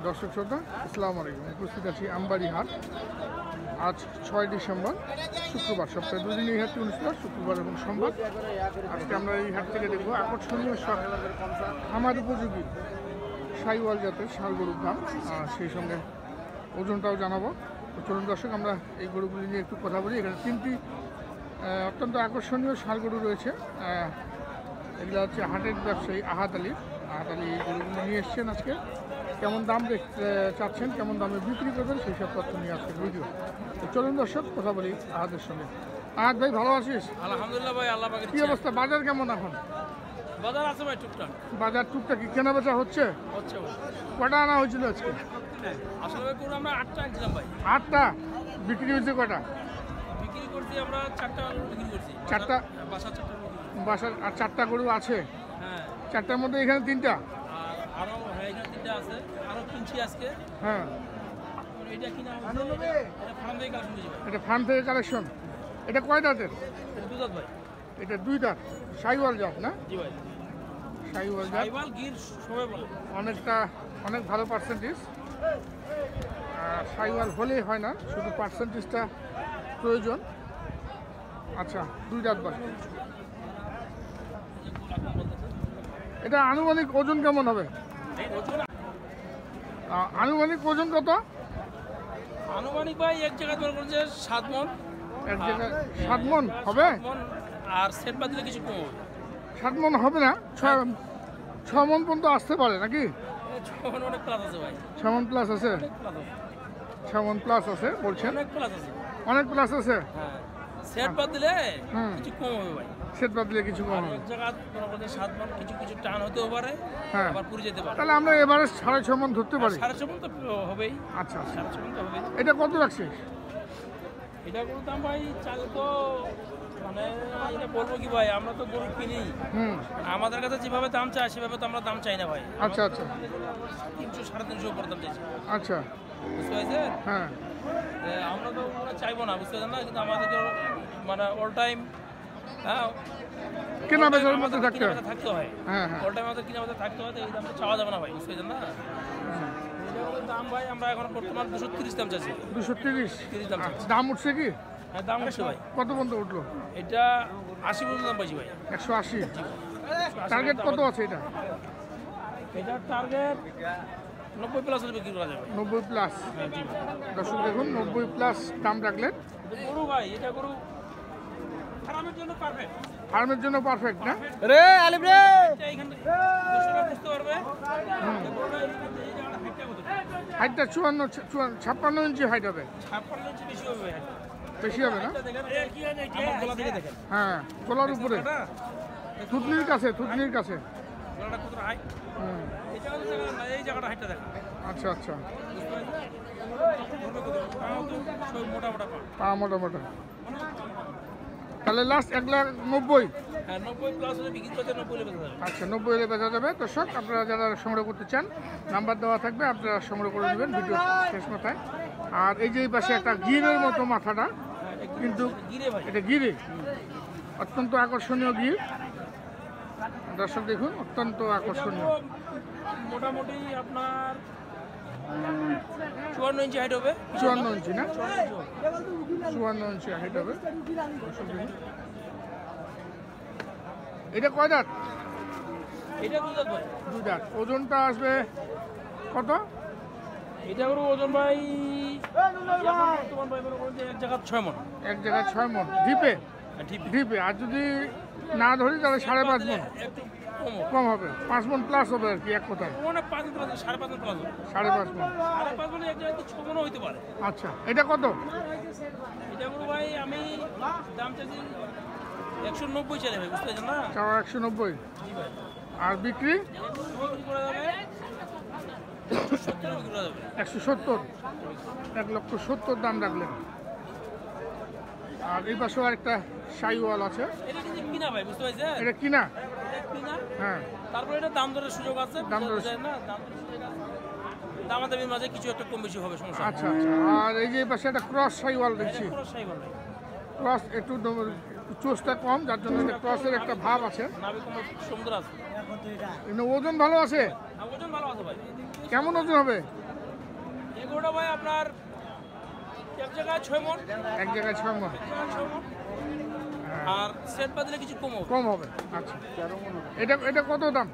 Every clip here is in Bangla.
দর্শক শ্রোতা আসসালামু আলাইকুম। উপস্থিত আছি আমবাড়ি হাট। আজ ৬ ডিসেম্বর শুক্রবার, সপ্তাহে দুদিন এই হাটটি অনুষ্ঠিত, শুক্রবার এবং সোমবার। আজকে আমরা এই হাট থেকে দেখবো আকর্ষণীয় সব খামার উপযোগী সাইওয়াল জাতের ষাঁড় গরুর দাম, সেই সঙ্গে ওজনটাও জানাবো। তো চলুন দর্শক, আমরা এই গরুগুলি নিয়ে একটু কথা বলি। এখানে তিনটি অত্যন্ত আকর্ষণীয় ষাঁড় গরু রয়েছে। এগুলো হচ্ছে হাটের ব্যবসায়ী আহাদ আলী এই গরুগুলি নিয়ে এসছেন। আজকে কেমন দাম দেখতে চাচ্ছেন, কেমন দামে বিক্রি করবেন, সেই সব তথ্য নিয়ে আজকের ভিডিও। তো চলুন দর্শক, কথা বলি আহাদের সঙ্গে। আহাদ ভাই, ভালো আছিস? আলহামদুলিল্লাহ ভাই, আল্লাহ পাকের কি অবস্থা? বাজার কেমন এখন? বাজার আছে ভাই টুকটাক। বাজার টুকটাক কি কেনা বেচা হচ্ছে? হচ্ছে ভাই। কটা আনা হয়েছিল আজকে? আসলে ভাই গরু আমরা 8টা আনছিলাম ভাই। 8টা বিক্রি হয়েছে? কটা বিক্রি করছি আমরা? 4টা বিক্রি করছি। 4টা? বাসার 4টা বাসার আর 4টা গরু আছে? হ্যাঁ। 4টার মধ্যে এখানে 3টা? আর আরো হ্যাঁ, এখানে 3টা আছে, আরো কিনছি আজকে। হ্যাঁ। এটা কিনা এটা ফার্ম থেকে কালেকশন দিয়েছি ভাই। এটা ফার্ম থেকে কালেকশন। এটা কয় দাঁতের? এটা দুধ ভাই। এটা 2 দাঁত, সাইওয়াল জাত না? জি ভাই, সাইওয়াল জাত। সাইওয়াল গির সবাই বলে। অনেক ভালো পার্সেন্টেজ। সাইওয়াল হলেই হয় না, শুধু পার্সেন্টেজটা প্রয়োজন। আচ্ছা, 2 দাঁত বলে। এটা আনুমানিক ওজন কেমন হবে? আনুমানিক ওজন কত? আনুমানিক ভাই এক জায়গায় মনে করছে 7 মণ। এক জায়গায় 7 মণ হবে? আর সেট বাদ দিলে কিছু কম হবে। 7 মণ হবে না, 6 মণ পর্যন্ত আসতে পারে নাকি? 6 মণ অনেক প্লাস আছে ভাই। 6 মণ প্লাস আছে? 6 মণ প্লাস আছে বলছেন? অনেক প্লাস আছে। অনেক প্লাস আছে। হ্যাঁ, সেট বাদ দিলে কিছু কম হবে ভাই। সেট বাদ দিলে কিছু কম হবে। এক জায়গা মনে করছে 7 মণ, কিছু টান হতেও পারে, হ্যাঁ, আবার পুরি যেতে পারে। তাহলে আমরা এবারে 6.5 মণ ধরতে পারি। 6.5 মণ তো হবেই। আচ্ছা, 6.5 মণ তো হবেই। এটা কত রাখছিস? এটা গরুর দাম ভাই চাল তো মানে এটা বলবো কি ভাই, আমরা তো গরু কিনি। আমাদের কাছে যেভাবে দাম চাই সেভাবে তো আমরা দাম চাই না ভাই। আচ্ছা আচ্ছা, 300 350 উপর দাম চাইছি। আচ্ছা, বুঝতে পারছেন? হ্যাঁ। আমরা তো চাইবো না, বুঝতে পারছেন না, কিন্তু আমাদেরকে মানে অল টাইম কেনা বেচার মধ্যে থাকতে হয়। হ্যাঁ হ্যাঁ, অল টাইম আমাদের কিনা বেচা থাকতে হয়, তো এই দামটা চাওয়া যাবে না ভাই, বুঝতে পারছেন না? দাম ভাই আমরা এখন বর্তমান 230 দাম চাইছি। 230 দাম চাইছি। দাম উঠছে কি? হ্যাঁ, দাম উঠছে ভাই। কত পর্যন্ত উঠলো? এটা 80 পর্যন্ত দাম পাইছি ভাই। 180। টার্গেট কত আছে এটা? এটার টার্গেট 90 প্লাস হলে বিক্রি করা যাবে। 90 প্লাস? দর্শক দেখুন, 90 প্লাস দাম রাখলেন। গরু ভাই, এটা গরু ফার্মের জন্য পারফেক্ট। ফার্মের জন্য পারফেক্ট না? রে আলিম রে, এইখান থেকে দর্শকরা বুঝতে পারবে। হাইটটা 56 ইঞ্চি হাইট হবে। 56 ইঞ্চি বেশি হবে ভাই। বেশি হবে না? আমার গলা থেকে দেখেন। হ্যাঁ, গলার উপরে, থুতনির কাছে। গলাটা কত হাইট? এই জায়গাটা দেখেন না, এই জায়গাটা হাইটটা দেখেন। আচ্ছা আচ্ছা, মোটা মোটা পা মোটা মোটা। তাহলে লাস্ট 1,90,000। হ্যাঁ, 90 প্লাস হলে বিক্রি করতে 90 লেগে যাবে। আচ্ছা, 90 হলে বেচা যাবে। দর্শক, আপনারা যারা সংগ্রহ করতে চান, নাম্বার দেওয়া থাকবে, আপনারা সংগ্রহ করে নেবেন ভিডিও শেষ মাথায়। আর এই যে এই পাশে একটা গিরের মতো মাথাটা, কিন্তু গিরে ভাই, এটা গিরে, অত্যন্ত আকর্ষণীয় গির। দর্শক দেখুন, অত্যন্ত আকর্ষণীয়। মোটামুটি আপনার 54 ইঞ্চি হাইট হবে। 54 ইঞ্চি না? 54 ইঞ্চি হাইট হবে। এটা কয় দাঁত? এটা 2 দাঁত ভাই। 2 দাঁত। ওজনটা আসবে কত? এটা গরু ওজন ভাই বর্তমান ভাই মনে করেন যে এক জায়গায় 6 মণ। এক জায়গায় 6 মণ ডিপে? ডিপে। আর যদি না ধরি তাহলে 5.5 মণ একটু কম হবে। 5 মণ প্লাস হবে আর কি, এক কথায়। মানে 5 প্লাস 5.5 মণ প্লাস হবে। 5.5 মণ। 5.5 মণ এক জায়গায় 6 মণও হইতে পারে। আচ্ছা, এটা কত? এটা গরু ভাই আমি দাম চাইছি 190 চাইলে ভাই, বুঝতে পারছেন না? 190। জি ভাই। আর বিক্রি? বিক্রি করা যাবে 170 বিক্রি করা যাবে। 170। 1,70,000 দাম রাখলেন। আর এই পাশেও আরেকটা সাইওয়াল আছে। এটা কিন্তু কিনা ভাই, বুঝতে পারছেন? এটা কিনা? এটা কিনা। হ্যাঁ। তারপরে এটা দাম দরের সুযোগ আছে। দাম দরের না, দাম দরের সুযোগ আছে। দামাদামির মাঝে কিছু একটা কম বেশি হবে, সমস্যা। আচ্ছা আচ্ছা। আর এই যে এই পাশে একটা ক্রস সাইওয়াল দেখছি। ক্রস একটু চোষটা কম, যার জন্য ক্রসের একটা ভাব আছে। নাভি কম সুন্দর আছে। কিন্তু ওজন ভালো আছে? ওজন ভালো আছে ভাই। কেমন ওজন হবে? এই গরুটা ভাই আপনার এক জায়গায় 6 মণ, এক জায়গায় 6 মণ। আর সেট বাদলে কিছু কম হবে। কম হবে, আচ্ছা। এটা কত দাম?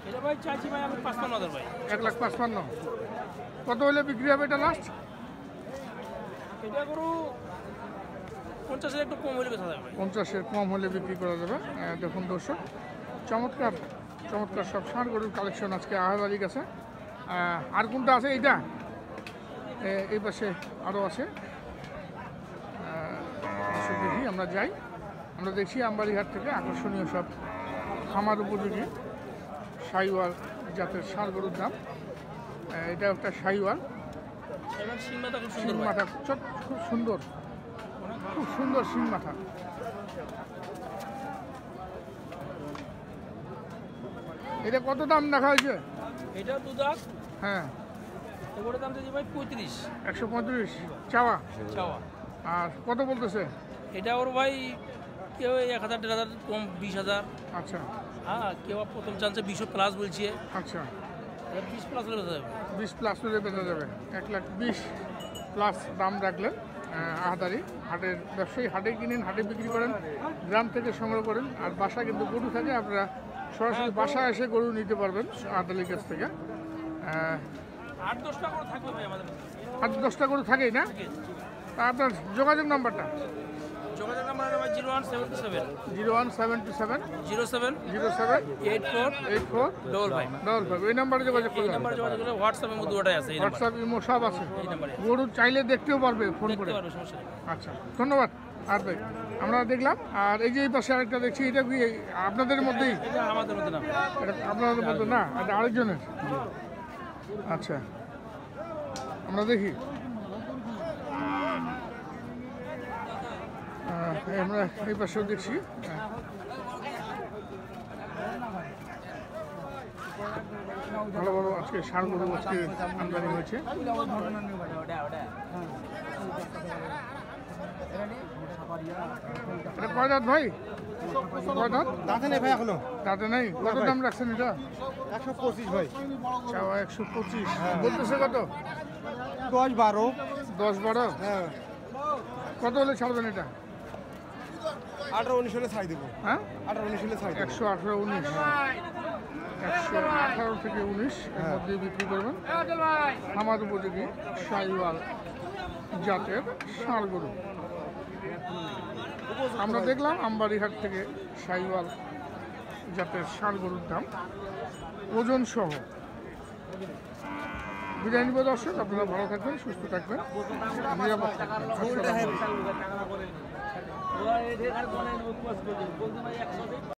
এটা ভাই চাইছি ভাই আমি 55,000 ভাই। 1,55,000। কত হলে বিক্রি হবে এটা লাস্ট? এটা গরু 50-এর একটু কম হলে বেচা যাবে ভাই। 50-এর কম হলে বিক্রি করা যাবে। দেখুন দর্শক, চমৎকার চমৎকার সব ষাঁড় গরুর কালেকশন আজকে আহাবাড়ির কাছে। আর কোনটা আছে? এইটা এই পাশে আরও আছে। দেখি আমরা যাই, আমরা দেখছি আমবাড়িহাট থেকে আকর্ষণীয় সব খামার উপযোগী শাহিওয়াল জাতের ষাঁড় গরুর দাম। এটা একটা শাহিওয়াল, এবার শিং মাথা খুব শিং সুন্দর ভাই। মাথা খুব সুন্দর, খুব সুন্দর শিং মাথা। এটা কত দাম দেখা হয়েছে? এটা দুধাত, হ্যাঁ, এগুলোর দাম দিয়েছি ভাই 35 135 চাওয়া। চাওয়া। আর কত বলতেছে? এটা ওর ভাই কেউ 1,000-1,500 কম 20,000। আচ্ছা হ্যাঁ, কেউ প্রথম চান্সে 20 প্লাস বলছে, আচ্ছা, 20 প্লাস হলে বেচা যাবে। 20 প্লাস হলে বেচা যাবে। 1,20,000 প্লাস দাম রাখলেন। আহাদারি হাটের ব্যবসায়ী হাটে কিনেন, হাটে বিক্রি করেন, গ্রাম থেকে সংগ্রহ করেন। আর বাসা কিন্তু গরু থাকে, আপনারা সরাসরি বাসায় এসে গরু নিতে পারবেন আহাদারির কাছ থেকে। 8-10টা করে থাকবে ভাই আমাদের কাছে। 8-10টা গরু থাকেই না? তা আপনার যোগাযোগ নাম্বারটা? যোগাযোগ নাম্বার ভাই 0177 0177 07 07 84 84 55। এই নাম্বারে যোগাযোগ এই করবেন। নাম্বারে যোগাযোগ করলে হোয়াটসঅ্যাপের মধ্যে ওটাই আছে। এই নাম্বার, হোয়াটসঅ্যাপ ইমো সব আছে। এই নাম্বারে গরু চাইলে দেখতেও পারবে ফোন করে। দেখতে পারবে, সমস্যা নেই। আচ্ছা, ধন্যবাদ। আর ভাই আমরা দেখলাম, আর এই যে এই পাশে আরেকটা দেখছি, এটা কি আপনাদের মধ্যেই? এটা আমাদের মধ্যে না, এটা আপনাদের মধ্যে না, এটা আরেকজনের। আচ্ছা, আমরা দেখি। আমরা এই পাশেও দেখছি। ভালো ভালো আজকে ষাঁড় গরু আজকে আমদানি হয়েছে। এটা কয় দাঁত ভাই? কয় দাঁত? দাঁতে নেই ভাই এখনো। দাঁতে নাই? কত দাম রাখছেন এটা? 125 ভাই। চাওয়া 125। বলতেছে কত? 10-12। 10-12? হ্যাঁ, কত হলে ছাড়বেন এটা? 18-19 হলে ছাই দেবো। হ্যাঁ, 18-19 হলে ছাই দেবো। 118-19। 118 থেকে 19 এর মধ্যে বিক্রি করবেন। খামার উপযোগী শাহিওয়াল জাতের ষাঁড় গরু আমরা দেখলাম আমবাড়িহাট থেকে। শাহিওয়াল জাতের ষাঁড় গরুর দাম ওজন সহ। বিদায় নিব দর্শক, আপনারা ভালো থাকবেন, সুস্থ থাকবেন, নিরাপদ থাকবেন। আসসালামু আলাইকুম।